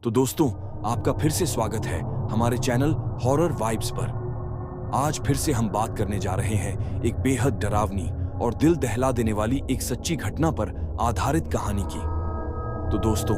तो दोस्तों, आपका फिर से स्वागत है हमारे चैनल हॉरर वाइब्स पर। आज फिर से हम बात करने जा रहे हैं एक बेहद डरावनी और दिल दहला देने वाली एक सच्ची घटना पर आधारित कहानी की। तो दोस्तों,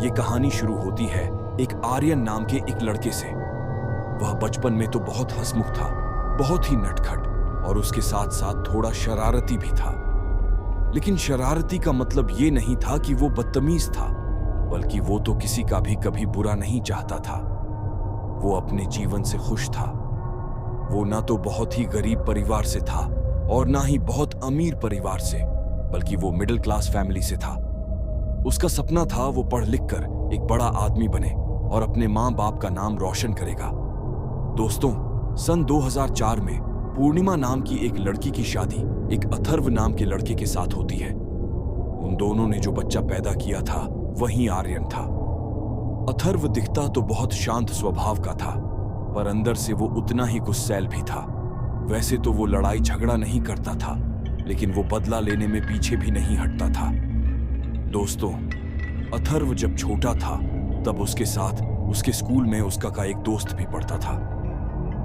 ये कहानी शुरू होती है एक आर्यन नाम के एक लड़के से। वह बचपन में तो बहुत हंसमुख था, बहुत ही नटखट और उसके साथ साथ थोड़ा शरारती भी था। लेकिन शरारती का मतलब ये नहीं था कि वो बदतमीज था, बल्कि वो तो किसी का भी कभी बुरा नहीं चाहता था। वो अपने जीवन से खुश था। वो ना तो बहुत ही गरीब परिवार से था और ना ही बहुत अमीर परिवार से, बल्कि वो मिडिल क्लास फैमिली से था। उसका सपना था वो पढ़ लिख कर एक बड़ा आदमी बने और अपने माँ बाप का नाम रोशन करेगा। दोस्तों, सन 2004 में पूर्णिमा नाम की एक लड़की की शादी एक अथर्व नाम के लड़के के साथ होती है। उन दोनों ने जो बच्चा पैदा किया था वही आर्यन था। अथर्व दिखता तो बहुत शांत स्वभाव का था, पर अंदर से वो उतना ही गुस्सैल भी था। वैसे तो वो लड़ाई झगड़ा नहीं करता था, लेकिन वो बदला लेने में पीछे भी नहीं हटता था। दोस्तों, अथर्व जब छोटा था तब उसके साथ उसके स्कूल में उसका का एक दोस्त भी पढ़ता था।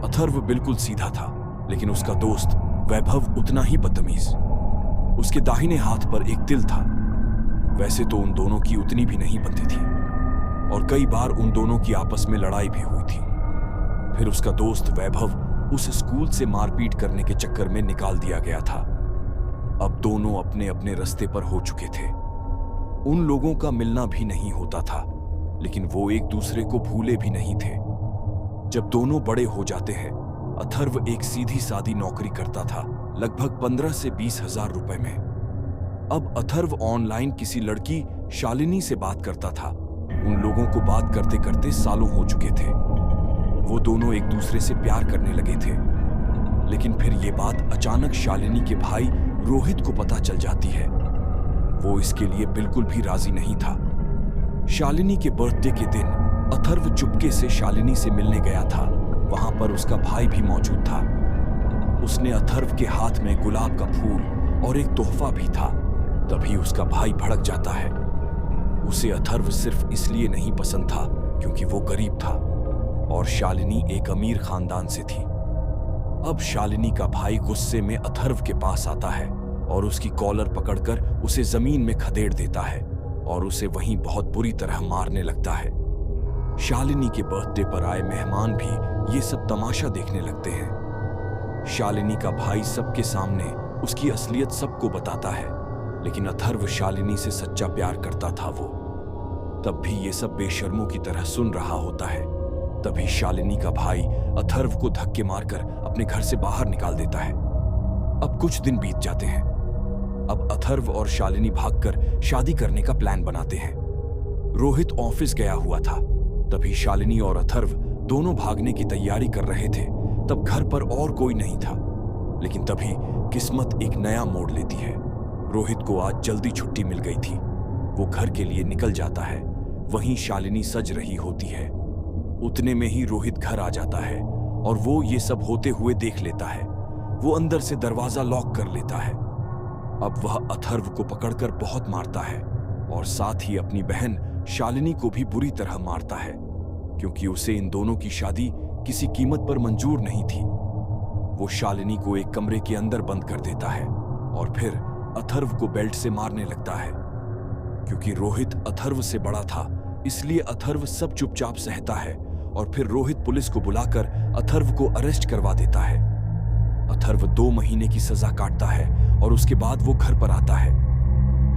अथर्व बिल्कुल सीधा था, लेकिन उसका दोस्त वैभव उतना ही बदतमीज। उसके दाहिने हाथ पर एक तिल था। वैसे तो उन दोनों की उतनी भी नहीं बनती थी और कई बार उन दोनों की आपस में लड़ाई भी हुई थी। फिर उसका दोस्त वैभव उस स्कूल से मारपीट करने के चक्कर में निकाल दिया गया था। अब दोनों अपने अपने रास्ते पर हो चुके थे। उन लोगों का मिलना भी नहीं होता था, लेकिन वो एक दूसरे को भूले भी नहीं थे। जब दोनों बड़े हो जाते हैं, अथर्व एक सीधी सादी नौकरी करता था, लगभग 15 से 20 हजार रुपए में। अब अथर्व ऑनलाइन किसी लड़की शालिनी से बात करता था। उन लोगों को बात करते करते सालों हो चुके थे। वो दोनों एक दूसरे से प्यार करने लगे थे। लेकिन फिर ये बात अचानक शालिनी के भाई रोहित को पता चल जाती है। वो इसके लिए बिल्कुल भी राजी नहीं था। शालिनी के बर्थडे के दिन अथर्व चुपके से शालिनी से मिलने गया था। वहां पर उसका भाई भी मौजूद था। उसने अथर्व के हाथ में गुलाब का फूल और एक तोहफा भी था। तभी उसका भाई भड़क जाता है। उसे अथर्व सिर्फ इसलिए नहीं पसंद था क्योंकि वो गरीब था और शालिनी एक अमीर खानदान से थी। अब शालिनी का भाई गुस्से में अथर्व के पास आता है और उसकी कॉलर पकड़कर उसे जमीन में खदेड़ देता है और उसे वहीं बहुत बुरी तरह मारने लगता है। शालिनी के बर्थडे पर आए मेहमान भी ये सब तमाशा देखने लगते हैं। शालिनी का भाई सबके सामने उसकी असलियत सबको बताता है, लेकिन अथर्व शालिनी से सच्चा प्यार करता था। वो तब भी ये सब बेशर्मों की तरह सुन रहा होता है। तभी शालिनी का भाई अथर्व को धक्के मारकर अपने घर से बाहर निकाल देता है। अब कुछ दिन बीत जाते हैं। अब अथर्व और शालिनी भागकर शादी करने का प्लान बनाते हैं। रोहित ऑफिस गया हुआ था। तभी शालिनी और अथर्व दोनों भागने की तैयारी कर रहे थे। तब घर पर और कोई नहीं था, लेकिन तभी किस्मत एक नया मोड़ लेती है। रोहित को आज जल्दी छुट्टी मिल गई थी। वो घर के लिए निकल जाता है। वहीं शालिनी सज रही होती है। उतने में ही रोहित घर आ जाता है और वो ये सब होते हुए देख लेता है। वो अंदर से दरवाजा लॉक कर लेता है। अब वह अथर्व को पकड़कर बहुत मारता है और साथ ही अपनी बहन शालिनी को भी बुरी तरह मारता है, क्योंकि उसे इन दोनों की शादी किसी कीमत पर मंजूर नहीं थी। वो शालिनी को एक कमरे के अंदर बंद कर देता है और फिर अथर्व को बेल्ट से मारने लगता है। क्योंकि रोहित अथर्व से बड़ा था, इसलिए अथर्व सब चुपचाप सहता है और फिर रोहित पुलिस को बुलाकर अथर्व को अरेस्ट करवा देता है। अथर्व 2 महीने की सजा काटता है और उसके बाद वो घर पर आता है।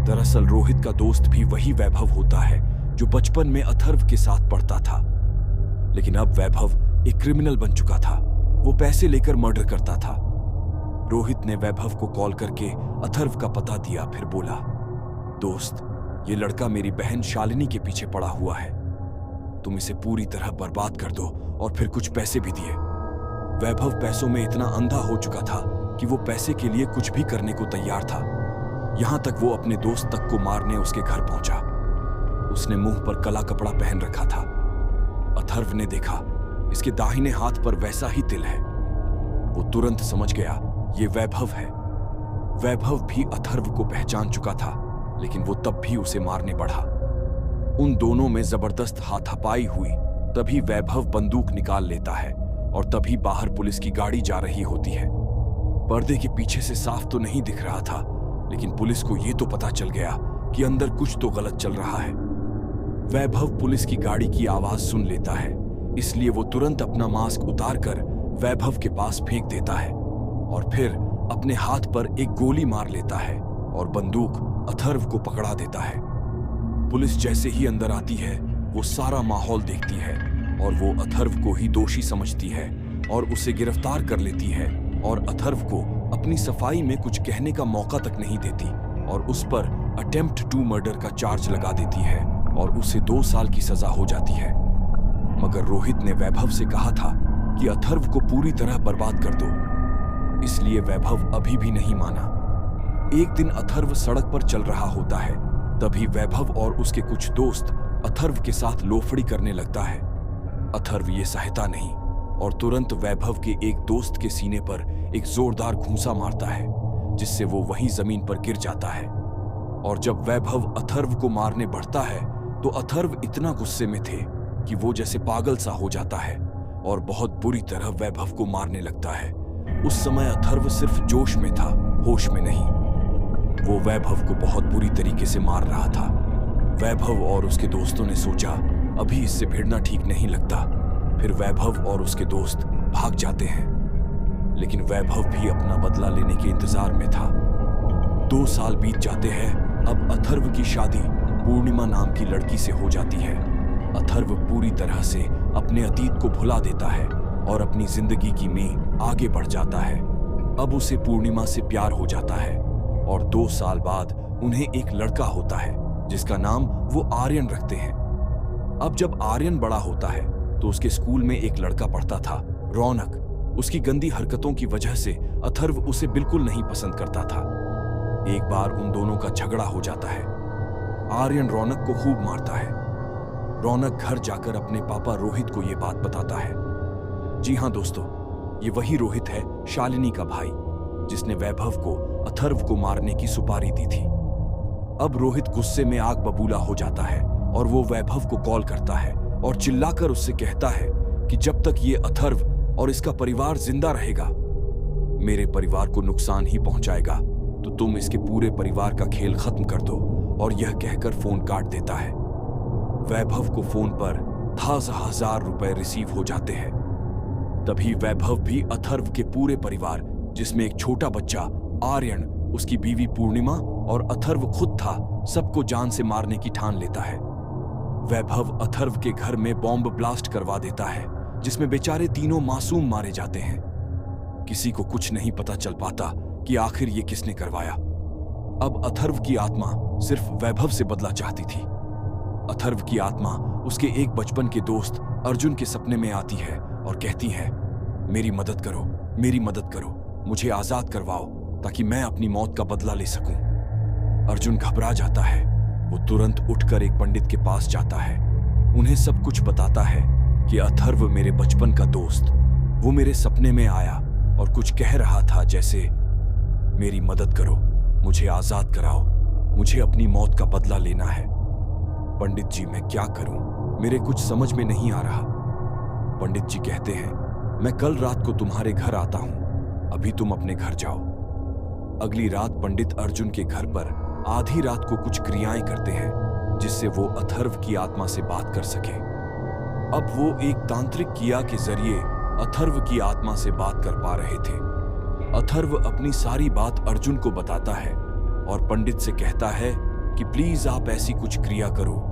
दरअसल रोहित का दोस्त भी वही वैभव होता है जो बचपन में अथर्व के साथ पढ़ता था। लेकिन अब वैभव एक क्रिमिनल बन चुका था। वो पैसे लेकर मर्डर करता था। रोहित ने वैभव को कॉल करके अथर्व का पता दिया। फिर बोला, दोस्त, ये लड़का मेरी बहन शालिनी के पीछे पड़ा हुआ है। तुम इसे पूरी तरह बर्बाद कर दो। और फिर कुछ पैसे भी दिए। वैभव पैसों में इतना अंधा हो चुका था कि वो पैसे के लिए कुछ भी करने को तैयार था। यहां तक वो अपने दोस्त तक को मारने उसके घर पहुंचा। उसने मुंह पर काला कपड़ा पहन रखा था। अथर्व ने देखा इसके दाहिने हाथ पर वैसा ही तिल है। वो तुरंत समझ गया ये वैभव है। वैभव भी अथर्व को पहचान चुका था, लेकिन वो तब भी उसे मारने बढ़ा। उन दोनों में जबरदस्त हाथापाई हुई। तभी वैभव बंदूक निकाल लेता है और तभी बाहर पुलिस की गाड़ी जा रही होती है। पर्दे के पीछे से साफ तो नहीं दिख रहा था, लेकिन पुलिस को यह तो पता चल गया कि अंदर कुछ तो गलत चल रहा है। वैभव पुलिस की गाड़ी की आवाज सुन लेता है, इसलिए वो तुरंत अपना मास्क उतारकर वैभव के पास फेंक देता है और फिर अपने हाथ पर एक गोली मार लेता है और बंदूक अथर्व को पकड़ा देता है। पुलिस जैसे ही अंदर आती है, वो सारा माहौल देखती है और वो अथर्व को ही दोषी समझती है और उसे गिरफ्तार कर लेती है और अथर्व को अपनी सफाई में कुछ कहने का मौका तक नहीं देती और उस पर अटेम्प्ट टू मर्डर का चार्ज लगा देती है और उसे 2 साल की सजा हो जाती है। मगर रोहित ने वैभव से कहा था कि अथर्व को पूरी तरह बर्बाद कर दो, इसलिए वैभव अभी भी नहीं माना। एक दिन अथर्व सड़क पर चल रहा होता है, तभी वैभव और उसके कुछ दोस्त अथर्व के साथ लोफड़ी करने लगता है। अथर्व ये सहता नहीं और तुरंत वैभव के एक दोस्त के सीने पर एक जोरदार घूंसा मारता है, जिससे वो वहीं जमीन पर गिर जाता है। और जब वैभव अथर्व को मारने बढ़ता है तो अथर्व इतना गुस्से में थे कि वो जैसे पागल सा हो जाता है और बहुत बुरी तरह वैभव को मारने लगता है। उस समय अथर्व सिर्फ जोश में था, होश में नहीं। वो वैभव को बहुत बुरी तरीके से मार रहा था। वैभव और उसके दोस्तों ने सोचा अभी इससे भिड़ना ठीक नहीं लगता। फिर वैभव और उसके दोस्त भाग जाते हैं, लेकिन वैभव भी अपना बदला लेने के इंतजार में था। 2 साल बीत जाते हैं। अब अथर्व की शादी पूर्णिमा नाम की लड़की से हो जाती है। अथर्व पूरी तरह से अपने अतीत को भुला देता है और अपनी जिंदगी की में आगे बढ़ जाता है। अब उसे पूर्णिमा से प्यार हो जाता है और 2 साल बाद उन्हें एक लड़का होता है जिसका नाम वो आर्यन रखते हैं। अब जब आर्यन बड़ा होता है तो उसके स्कूल में एक लड़का पढ़ता था, रौनक। उसकी गंदी हरकतों की वजह से अथर्व उसे बिल्कुल नहीं पसंद करता था। एक बार उन दोनों का झगड़ा हो जाता है। आर्यन रौनक को खूब मारता है। रौनक घर जाकर अपने पापा रोहित को यह बात बताता है। जी हाँ दोस्तों, ये वही रोहित है, शालिनी का भाई, जिसने वैभव को अथर्व को मारने की सुपारी दी थी। अब रोहित गुस्से में आग बबूला हो जाता है और वो वैभव को कॉल करता है और चिल्लाकर उससे कहता है कि जब तक ये अथर्व और इसका परिवार जिंदा रहेगा, मेरे परिवार को नुकसान ही पहुंचाएगा, तो तुम इसके पूरे परिवार का खेल खत्म कर दो। और यह कहकर फोन काट देता है। वैभव को फोन पर 1000 रुपए रिसीव हो जाते हैं। तभी वैभव भी अथर्व के पूरे परिवार, जिसमें एक छोटा बच्चा आर्यन, उसकी बीवी पूर्णिमा और अथर्व खुद था, सबको जान से मारने की ठान लेता है। वैभव अथर्व के घर में बॉम्ब ब्लास्ट करवा देता है, जिसमें बेचारे तीनों मासूम मारे जाते हैं। किसी को कुछ नहीं पता चल पाता कि आखिर ये किसने करवाया। अब अथर्व की आत्मा सिर्फ वैभव से बदला चाहती थी। अथर्व की आत्मा उसके एक बचपन के दोस्त अर्जुन के सपने में आती है और कहती है, मेरी मदद करो, मेरी मदद करो, मुझे आजाद करवाओ ताकि मैं अपनी मौत का बदला ले सकूं। अर्जुन घबरा जाता है। वो तुरंत उठकर एक पंडित के पास जाता है। उन्हें सब कुछ बताता है कि अथर्व मेरे बचपन का दोस्त, वो मेरे सपने में आया और कुछ कह रहा था जैसे, मेरी मदद करो, मुझे आजाद कराओ, मुझे अपनी मौत का बदला लेना है। पंडित जी, मैं क्या करूं? मेरे कुछ समझ में नहीं आ रहा। पंडित जी कहते हैं, मैं कल रात को तुम्हारे घर आता हूं, अभी तुम अपने घर जाओ। अगली रात पंडित अर्जुन के घर पर आधी रात को कुछ क्रियाएं करते हैं, जिससे वो अथर्व की आत्मा से बात कर सके। अब वो एक तांत्रिक क्रिया के जरिए अथर्व की आत्मा से बात कर पा रहे थे। अथर्व अपनी सारी बात अर्जुन को बताता है और पंडित से कहता है कि प्लीज आप ऐसी कुछ क्रिया करो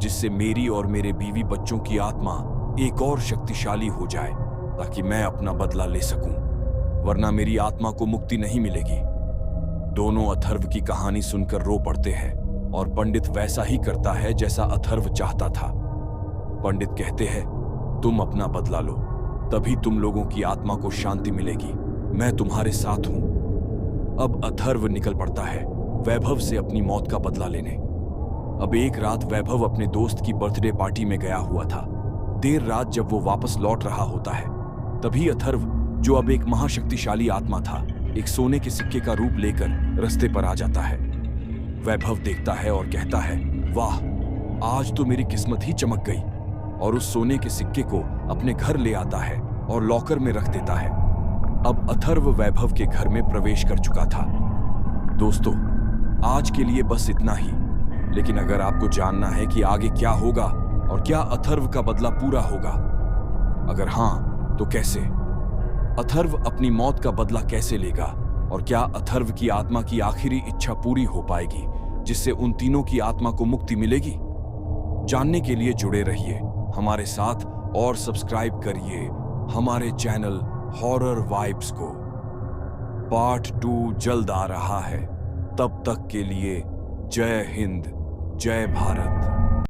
जिससे मेरी और मेरे बीवी बच्चों की आत्मा एक और शक्तिशाली हो जाए, ताकि मैं अपना बदला ले सकूं, वरना मेरी आत्मा को मुक्ति नहीं मिलेगी। दोनों अथर्व की कहानी सुनकर रो पड़ते हैं और पंडित वैसा ही करता है जैसा अथर्व चाहता था। पंडित कहते हैं, तुम अपना बदला लो, तभी तुम लोगों की आत्मा को शांति मिलेगी, मैं तुम्हारे साथ हूं। अब अथर्व निकल पड़ता है वैभव से अपनी मौत का बदला लेने। अब एक रात वैभव अपने दोस्त की बर्थडे पार्टी में गया हुआ था। देर रात जब वो वापस लौट रहा होता है, तभी अथर्व, जो अब एक महाशक्तिशाली आत्मा था, एक सोने के सिक्के का रूप लेकर रास्ते पर आ जाता है। वैभव देखता है और कहता है, वाह, आज तो मेरी किस्मत ही चमक गई, और उस सोने के सिक्के को अपने घर ले आता है और लॉकर में रख देता है। अब अथर्व वैभव के घर में प्रवेश कर चुका था। दोस्तों, आज के लिए बस इतना ही। लेकिन अगर आपको जानना है कि आगे क्या होगा और क्या अथर्व का बदला पूरा होगा, अगर हां तो कैसे, अथर्व अपनी मौत का बदला कैसे लेगा, और क्या अथर्व की आत्मा की आखिरी इच्छा पूरी हो पाएगी जिससे उन तीनों की आत्मा को मुक्ति मिलेगी? जानने के लिए जुड़े रहिए हमारे साथ और सब्सक्राइब करिए हमारे चैनल हॉरर वाइब्स को। पार्ट 2 जल्द आ रहा है। तब तक के लिए जय हिंद, जय भारत।